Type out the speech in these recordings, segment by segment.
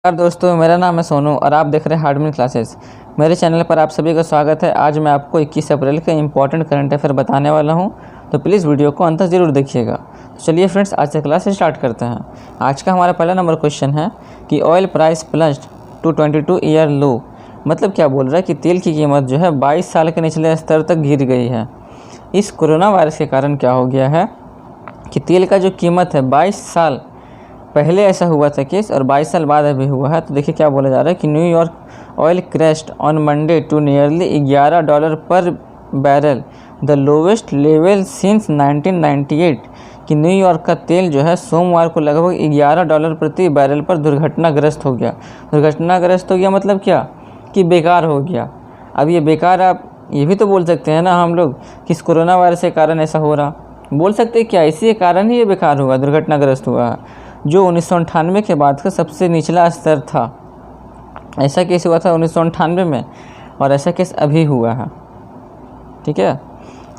नमस्कार दोस्तों, मेरा नाम है सोनू और आप देख रहे हैं हार्डमिन क्लासेस। मेरे चैनल पर आप सभी का स्वागत है। आज मैं आपको 21 अप्रैल के इम्पॉर्टेंट करंट अफेयर बताने वाला हूं, तो प्लीज़ वीडियो को अंत तक ज़रूर देखिएगा। तो चलिए फ्रेंड्स, आज से क्लास स्टार्ट करते हैं। आज का हमारा पहला नंबर क्वेश्चन है कि oil price plunged to 22 year low. मतलब क्या बोल रहा है कि तेल की कीमत जो है 22 साल के निचले स्तर तक गिर गई है। इस कोरोना वायरस के कारण क्या हो गया है कि तेल का जो कीमत है 22 साल पहले ऐसा हुआ था केस और 22 साल बाद अभी हुआ है। तो देखिए क्या बोला जा रहा है कि New York oil crashed on Monday to nearly $11 per barrel, the lowest level since 1998। कि न्यूयॉर्क का तेल जो है सोमवार को लगभग $11 प्रति बैरल पर दुर्घटनाग्रस्त हो गया। दुर्घटनाग्रस्त हो गया मतलब क्या कि बेकार हो गया। अब ये बेकार आप ये भी तो बोल सकते हैं ना हम लोग कि इस कोरोना वायरस के कारण ऐसा हो रहा, बोल सकते हैं क्या इसी के कारण ही ये बेकार हुआ, दुर्घटनाग्रस्त हुआ है, जो 1998 के बाद का सबसे निचला स्तर था। ऐसा केस हुआ था 1998 में और ऐसा केस अभी हुआ है। ठीक है,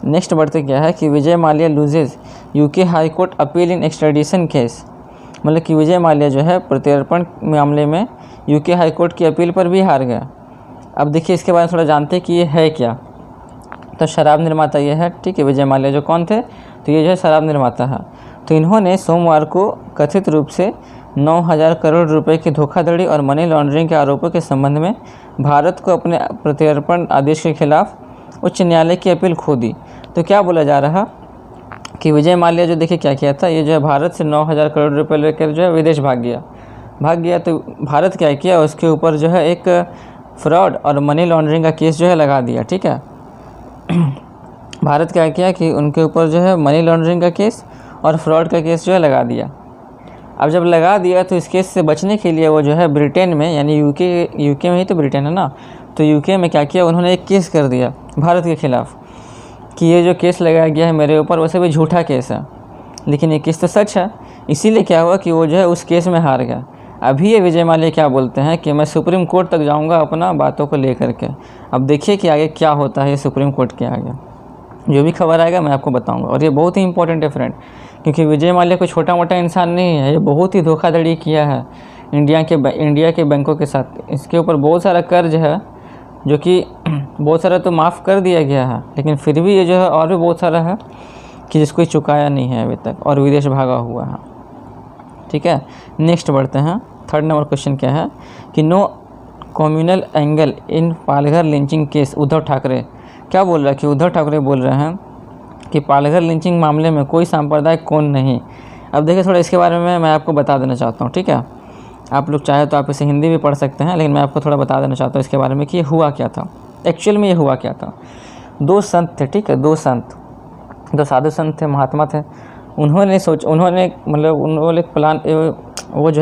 नेक्स्ट बढ़ते क्या है कि Vijay Mallya loses UK High Court appeal in extradition case. मतलब कि विजय माल्या जो है प्रत्यर्पण मामले में यूके हाई कोर्ट की अपील पर भी हार गया। अब देखिए इसके बारे में थोड़ा जानते हैं कि ये है क्या। तो शराब निर्माता ये है, ठीक है। विजय माल्या जो कौन थे, तो ये जो है शराब निर्माता है। तो इन्होंने सोमवार को कथित रूप से 9,000 करोड़ रुपए की धोखाधड़ी और मनी लॉन्ड्रिंग के आरोपों के संबंध में भारत को अपने प्रत्यर्पण आदेश के खिलाफ उच्च न्यायालय की अपील खो दी। तो क्या बोला जा रहा कि विजय माल्या जो देखिए क्या किया था, ये जो है भारत से 9,000 करोड़ रुपए लेकर जो है विदेश भाग गया। तो भारत क्या किया, उसके ऊपर जो है एक फ्रॉड और मनी लॉन्ड्रिंग का केस जो है लगा दिया। ठीक है, भारत क्या किया कि उनके ऊपर जो है मनी लॉन्ड्रिंग का केस और फ्रॉड का केस जो है लगा दिया। अब जब लगा दिया तो इस केस से बचने के लिए वो जो है ब्रिटेन में, यानी यूके में ही तो ब्रिटेन है ना, तो यूके में क्या किया, उन्होंने एक केस कर दिया भारत के ख़िलाफ़ कि ये जो केस लगाया गया है मेरे ऊपर वैसे भी झूठा केस है, लेकिन ये केस तो सच है। इसीलिए क्या हुआ कि वो जो है उस केस में हार गया। अभी ये विजय माल्या क्या बोलते हैं कि मैं सुप्रीम कोर्ट तक जाऊँगा अपना बातों को लेकर के। अब देखिए कि आगे क्या होता है सुप्रीम कोर्ट के आगे, जो भी खबर आएगा मैं आपको बताऊंगा। और ये बहुत ही इंपॉर्टेंट है फ्रेंड, क्योंकि विजय माल्या कोई छोटा मोटा इंसान नहीं है, ये बहुत ही धोखाधड़ी किया है इंडिया के बैंकों के साथ। इसके ऊपर बहुत सारा कर्ज है, जो कि बहुत सारा तो माफ़ कर दिया गया है, लेकिन फिर भी ये जो है और भी बहुत सारा है कि जिसको चुकाया नहीं है अभी तक और विदेश भागा हुआ है। ठीक है, नेक्स्ट बढ़ते हैं। थर्ड नंबर क्वेश्चन क्या है कि no communal angle in Palghar lynching case, Uddhav Thackeray क्या बोल रहा है कि उद्धव ठाकरे बोल रहे हैं कि पालघर लिंचिंग मामले में कोई सांप्रदायिक कोण नहीं। अब देखिए थोड़ा इसके बारे में मैं आपको बता देना चाहता हूँ। ठीक है, आप लोग चाहे तो आप इसे हिंदी भी पढ़ सकते हैं, लेकिन मैं आपको थोड़ा बता देना चाहता हूँ इसके बारे में कि ये हुआ क्या था, एक्चुअल में ये हुआ क्या था। दो संत थे, ठीक है, दो साधु संत थे, महात्मा थे। उन्होंने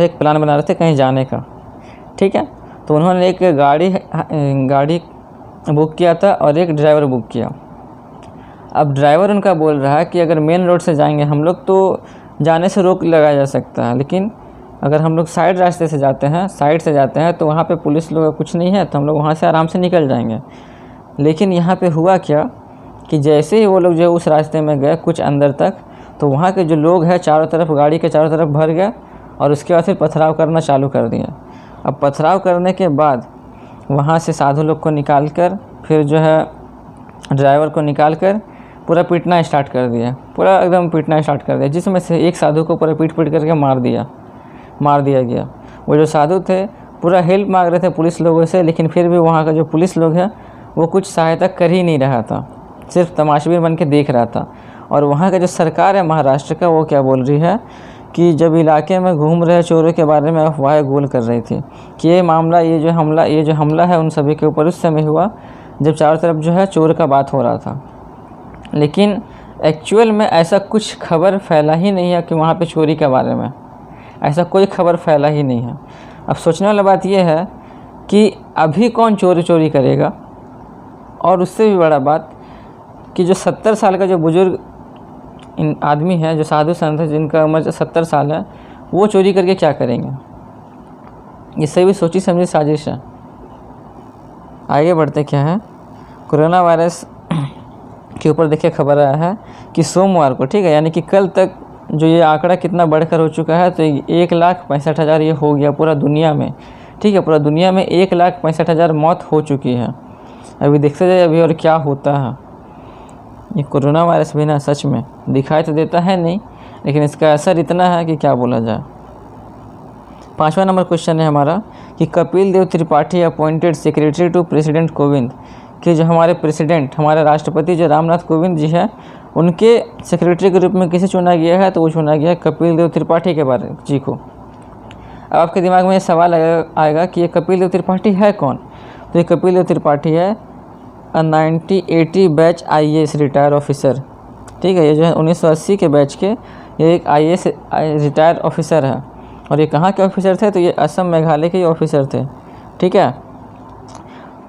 एक प्लान बना रहे थे कहीं जाने का। ठीक है, तो उन्होंने एक गाड़ी बुक किया था और एक ड्राइवर बुक किया। अब ड्राइवर उनका बोल रहा है कि अगर मेन रोड से जाएंगे हम लोग तो जाने से रोक लगाया जा सकता है, लेकिन अगर हम लोग साइड रास्ते से जाते हैं तो वहाँ पे पुलिस लोग कुछ नहीं है, तो हम लोग वहाँ से आराम से निकल जाएंगे। लेकिन यहाँ पे हुआ क्या कि जैसे ही वो लोग जो उस रास्ते में गए कुछ अंदर तक, तो वहाँ के जो लोग हैं चारों तरफ, गाड़ी के चारों तरफ भर गए और उसके बाद फिर पथराव करना चालू कर दिया। अब पथराव करने के बाद वहाँ से साधु लोग को निकाल कर, फिर जो है ड्राइवर को निकाल कर पूरा पीटना स्टार्ट कर दिया, पूरा एकदम पीटना स्टार्ट कर दिया, जिसमें से एक साधु को पूरा पीट करके मार दिया गया। वो जो साधु थे पूरा हेल्प मांग रहे थे पुलिस लोगों से, लेकिन फिर भी वहाँ का जो पुलिस लोग है वो कुछ सहायता कर ही नहीं रहा था, सिर्फ तमाशबीन बन के देख रहा था। और वहाँ का जो सरकार है महाराष्ट्र का, वो क्या बोल रही है कि जब इलाके में घूम रहे चोरों के बारे में अफवाहें गोल कर रही थी कि ये जो हमला है उन सभी के ऊपर उस समय हुआ जब चारों तरफ जो है चोर का बात हो रहा था। लेकिन एक्चुअल में ऐसा कुछ खबर फैला ही नहीं है कि वहाँ पे चोरी के बारे में ऐसा कोई खबर फैला ही नहीं है। अब सोचने वाली बात यह है कि अभी कौन चोरी करेगा, और उससे भी बड़ा बात कि जो 70 साल का जो बुजुर्ग आदमी है, जो साधु संत है जिनका उम्र 70 साल है, वो चोरी करके क्या करेंगे। ये सभी सोची समझी साजिश है। आगे बढ़ते क्या है, कोरोना वायरस के ऊपर देखिए खबर आया है कि सोमवार को, ठीक है, यानी कि कल तक जो ये आंकड़ा कितना बढ़कर हो चुका है, तो 1,65,000 ये हो गया पूरा दुनिया में। ठीक है, पूरा दुनिया में 1,65,000 मौत हो चुकी है। अभी देखते जाए अभी और क्या होता है। ये कोरोना वायरस भी ना सच में दिखाई तो देता है नहीं, लेकिन इसका असर इतना है कि क्या बोला जाए। 5वां नंबर क्वेश्चन है हमारा कि Kapil Dev Tripathi appointed secretary to president Kovind, कि जो हमारे प्रेसिडेंट हमारे राष्ट्रपति जो रामनाथ कोविंद जी हैं उनके सेक्रेटरी के रूप में किसे चुना गया है, तो वो चुना गया है कपिल देव त्रिपाठी के बारे जी को। अब आपके दिमाग में ये सवाल आएगा कि ये कपिल देव त्रिपाठी है कौन। तो ये कपिल देव त्रिपाठी है 1980 बैच IAS रिटायर ऑफिसर। ठीक है, ये जो है 1980 के बैच के ये एक IAS रिटायर ऑफिसर है। और ये कहाँ के ऑफिसर थे, तो ये असम मेघालय के ऑफिसर थे। ठीक है,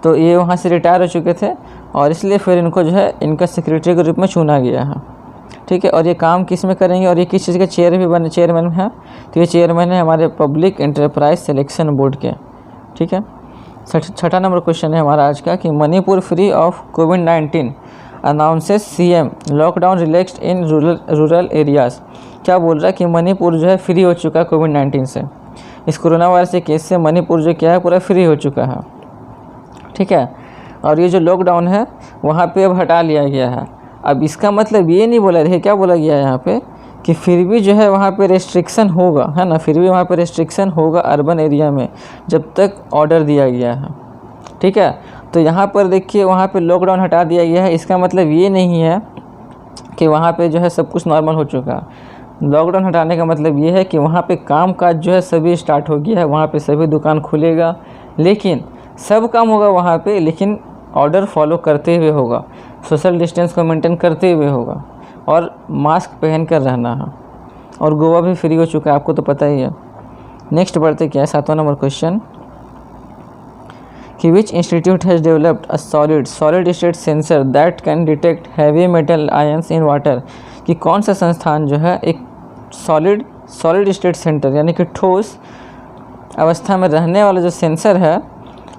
तो ये वहाँ से रिटायर हो चुके थे और इसलिए फिर इनको जो है इनका सेक्रेटरी के रूप में चुना गया है। ठीक है, और ये काम किस में करेंगे और ये किस चीज़ के चेयरमैन हैं, तो ये चेयरमैन है हमारे पब्लिक एंटरप्राइज सिलेक्शन बोर्ड के। ठीक है, 6वां नंबर क्वेश्चन है हमारा आज का कि Manipur free of covid announces CM lockdown relaxed in rural areas. क्या बोल रहा है कि मणिपुर जो है फ्री हो चुका है कोविड-19 से। इस कोरोना वायरस के केस से मणिपुर जो क्या है पूरा फ्री हो चुका है। ठीक है, और ये जो लॉकडाउन है वहाँ पे अब हटा लिया गया है। अब इसका मतलब ये नहीं बोला रहे, क्या बोला गया है यहाँ पे कि फिर भी जो है वहाँ पे रेस्ट्रिक्शन होगा, है ना, फिर भी वहाँ पे रेस्ट्रिक्शन होगा अर्बन एरिया में जब तक ऑर्डर दिया गया है। ठीक है, तो यहाँ पर देखिए वहाँ पे लॉकडाउन हटा दिया गया है, इसका मतलब ये नहीं है कि वहाँ पे जो है सब कुछ नॉर्मल हो चुका है। लॉकडाउन हटाने का मतलब ये है कि वहाँ पे काम काज जो है सभी स्टार्ट हो गया है, वहाँ पे सभी दुकान खुलेगा, लेकिन सब काम होगा वहाँ पे, लेकिन ऑर्डर फॉलो करते हुए होगा, सोशल डिस्टेंस को मेंटेन करते हुए होगा और मास्क पहन कर रहना है। और गोवा भी फ्री हो चुका है, आपको तो पता ही है। नेक्स्ट बढ़ते क्या है 7वां नंबर क्वेश्चन कि which institute has developed a solid state sensor that can detect heavy metal ions in water. कि कौन सा संस्थान जो है एक सॉलिड स्टेट सेंटर यानी कि ठोस अवस्था में रहने वाला जो सेंसर है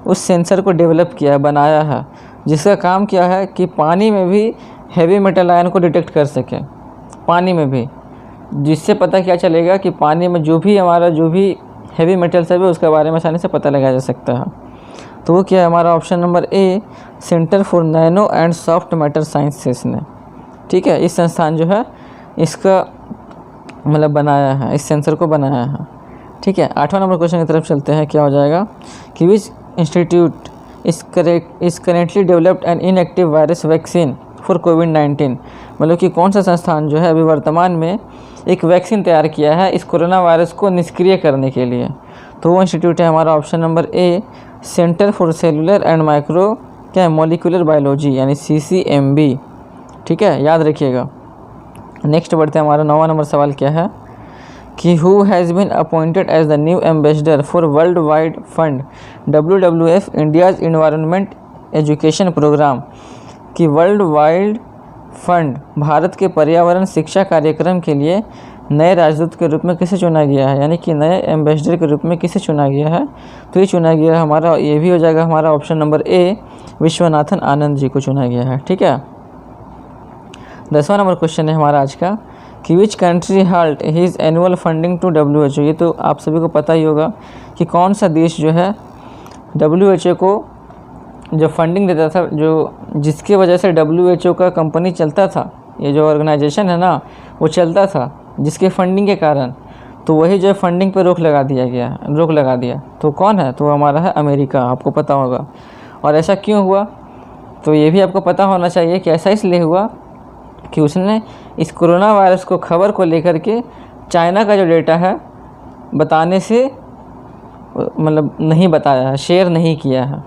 उस सेंसर को डेवलप किया है, बनाया है, जिसका काम क्या है कि पानी में भी हैवी मेटल आयन को डिटेक्ट कर सके, पानी में भी, जिससे पता क्या चलेगा कि पानी में जो भी हैवी मेटल्स है उसके बारे में आसानी से पता लगाया जा सकता है। तो वो क्या है हमारा option number A centre for nano and soft matter sciences ने। ठीक है, इस संस्थान जो है इसका मतलब बनाया है, इस सेंसर को बनाया है। ठीक है, 8वां नंबर क्वेश्चन की तरफ चलते हैं। क्या हो जाएगा कि which institute is currently developed an inactive virus vaccine for कोविड-19। मतलब कि कौन सा संस्थान जो है अभी वर्तमान में एक वैक्सीन तैयार किया है इस कोरोना वायरस को निष्क्रिय करने के लिए। तो वो इंस्टीट्यूट है हमारा option number A centre for cellular and micro क्या मॉलिक्यूलर बायोलॉजी यानी CCMB। ठीक है, याद रखिएगा। नेक्स्ट बढ़ते हैं, हमारा 9वां नंबर सवाल क्या है कि who has been appointed as the new ambassador for world wide fund WWF India's environment education programme. कि वर्ल्ड वाइड फंड भारत के पर्यावरण शिक्षा कार्यक्रम के लिए नए राजदूत के रूप में किसे चुना गया है, यानी कि नए एम्बेसडर के रूप में किसे चुना गया है। तो ये चुना गया है हमारा, ये भी हो जाएगा हमारा option number A Viswanathan Anand ji को चुना गया है। ठीक है, 10वां नंबर क्वेश्चन है हमारा आज का कि which country halt his annual funding to WHO। ये तो आप सभी को पता ही होगा कि कौन सा देश जो है WHO को जो फंडिंग देता था, जो जिसकी वजह से WHO का कंपनी चलता था, ये जो ऑर्गेनाइजेशन है ना वो चलता था जिसके फंडिंग के कारण, तो वही जो फंडिंग पे रोक लगा दिया। तो कौन है, तो हमारा है अमेरिका, आपको पता होगा। और ऐसा क्यों हुआ, तो ये भी आपको पता होना चाहिए कि ऐसा इसलिए हुआ कि उसने इस कोरोना वायरस को खबर को लेकर के चाइना का जो डेटा है बताने से मतलब नहीं बताया है, शेयर नहीं किया है।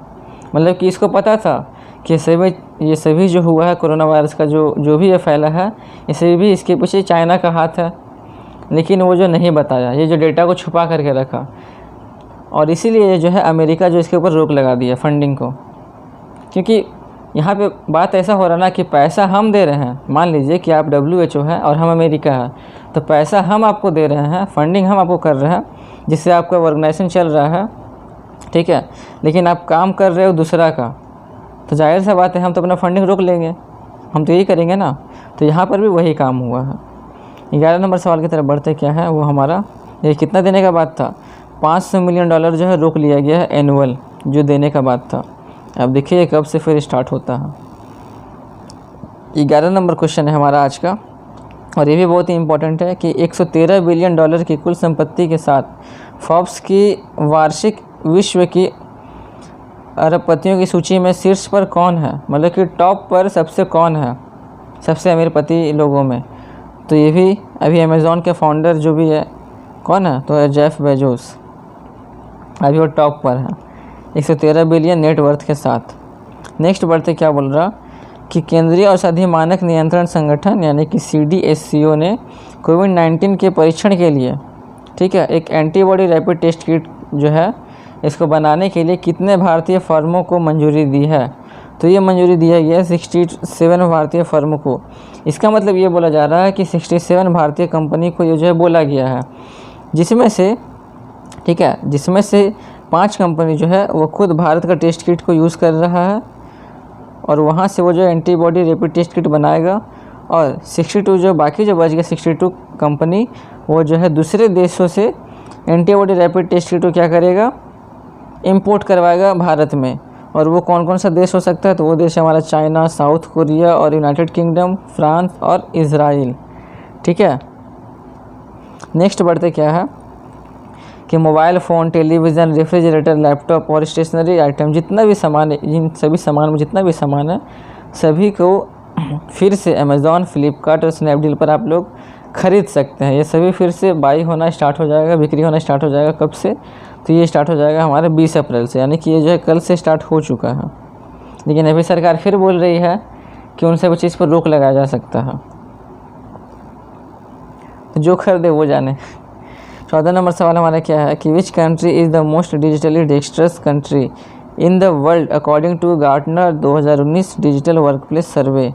मतलब कि इसको पता था कि ये सभी जो हुआ है कोरोना वायरस का जो भी ये फैला है, इसे भी इसके पीछे चाइना का हाथ है, लेकिन वो जो नहीं बताया, ये जो डेटा को छुपा करके रखा, और इसीलिए जो है अमेरिका जो इसके ऊपर रोक लगा दिया फंडिंग को। क्योंकि यहाँ पे बात ऐसा हो रहा ना कि पैसा हम दे रहे हैं, मान लीजिए कि आप WHO है और हम अमेरिका है, तो पैसा हम आपको दे रहे हैं, फंडिंग हम आपको कर रहे हैं, जिससे आपका ऑर्गेनाइजेशन चल रहा है। ठीक है, लेकिन आप काम कर रहे हो दूसरा का, तो जाहिर सा बात है हम तो अपना फंडिंग रोक लेंगे, हम तो यही करेंगे ना। तो यहाँ पर भी वही काम हुआ है। 11 नंबर सवाल की तरफ बढ़ते क्या है वो हमारा, ये कितना देने का बात था, $500 मिलियन जो है रोक लिया गया है एनुअल, जो देने का बात था। अब देखिए कब से फिर स्टार्ट होता है। 11 नंबर क्वेश्चन है हमारा आज का, और ये भी बहुत ही इम्पोर्टेंट है कि $113 बिलियन की कुल संपत्ति के साथ फोर्ब्स की वार्षिक विश्व की अरबपतियों की सूची में शीर्ष पर कौन है, मतलब कि टॉप पर सबसे कौन है सबसे अमीरपति लोगों में। तो ये भी अभी अमेज़ॉन के फाउंडर जो भी है कौन है, तो है जेफ बेजोस, अभी वो टॉप पर है 113 बिलियन नेटवर्थ के साथ। नेक्स्ट बढ़ते क्या बोल रहा कि केंद्रीय औषधि मानक नियंत्रण संगठन यानी कि CDSCO ने कोविड-19 के परीक्षण के लिए, ठीक है, एक एंटीबॉडी रैपिड टेस्ट किट जो है इसको बनाने के लिए कितने भारतीय फर्मों को मंजूरी दी है। तो ये मंजूरी दिया गया है 67 भारतीय फर्मों को। इसका मतलब ये बोला जा रहा है कि 67 भारतीय कंपनी को ये जो है बोला गया है, जिसमें से, ठीक है, जिसमें से 5 कंपनी जो है वो खुद भारत का टेस्ट किट को यूज़ कर रहा है और वहाँ से वो जो एंटीबॉडी रैपिड टेस्ट किट बनाएगा, और 62 जो बाकी जो बच गए 62 कंपनी वो जो है दूसरे देशों से एंटीबॉडी रैपिड टेस्ट किट को क्या करेगा, इंपोर्ट करवाएगा भारत में। और वो कौन कौन सा देश हो सकता है, तो वो देश हमारा चाइना, साउथ कोरिया और यूनाइटेड किंगडम, फ्रांस और इज़राइल, ठीक है। नेक्स्ट बढ़ते क्या है कि mobile phone, television, refrigerator, laptop और स्टेशनरी आइटम जितना भी सामान है, इन सभी सामान में जितना भी सामान है सभी को फिर से अमेज़ॉन, फ्लिपकार्ट और स्नैपडील पर आप लोग ख़रीद सकते हैं। ये सभी फिर से बाई होना स्टार्ट हो जाएगा, बिक्री होना स्टार्ट हो जाएगा। कब से, तो ये स्टार्ट हो जाएगा हमारे 20 अप्रैल से, यानी कि ये जो है कल से स्टार्ट हो चुका है। लेकिन अभी सरकार फिर बोल रही है कि उन सब चीज़ पर रोक लगाया जा सकता है, तो जो खरीदे वो जाने। 14 नंबर सवाल हमारा क्या है कि which country is the most digitally dextrous country in the world according to Gartner 2019 digital workplace survey.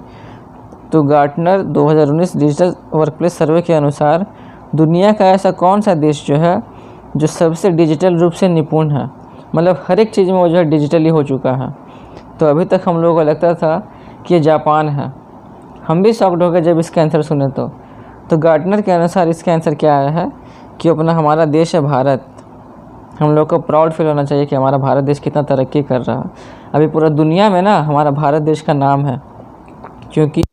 तो गार्टनर 2019 डिजिटल वर्कप्लेस सर्वे के अनुसार दुनिया का ऐसा कौन सा देश जो है जो सबसे डिजिटल रूप से निपुण है, मतलब हर एक चीज़ में वो जो है डिजिटली हो चुका है। तो अभी तक हम लोगों को लगता था कि ये जापान है, हम भी शॉक्ड हो गए जब इसका आंसर सुने। तो गार्टनर के अनुसार इसका आंसर क्या आया है कि अपना हमारा देश है भारत। हम लोग को प्राउड फील होना चाहिए कि हमारा भारत देश कितना तरक्की कर रहा है। अभी पूरा दुनिया में ना हमारा भारत देश का नाम है, क्योंकि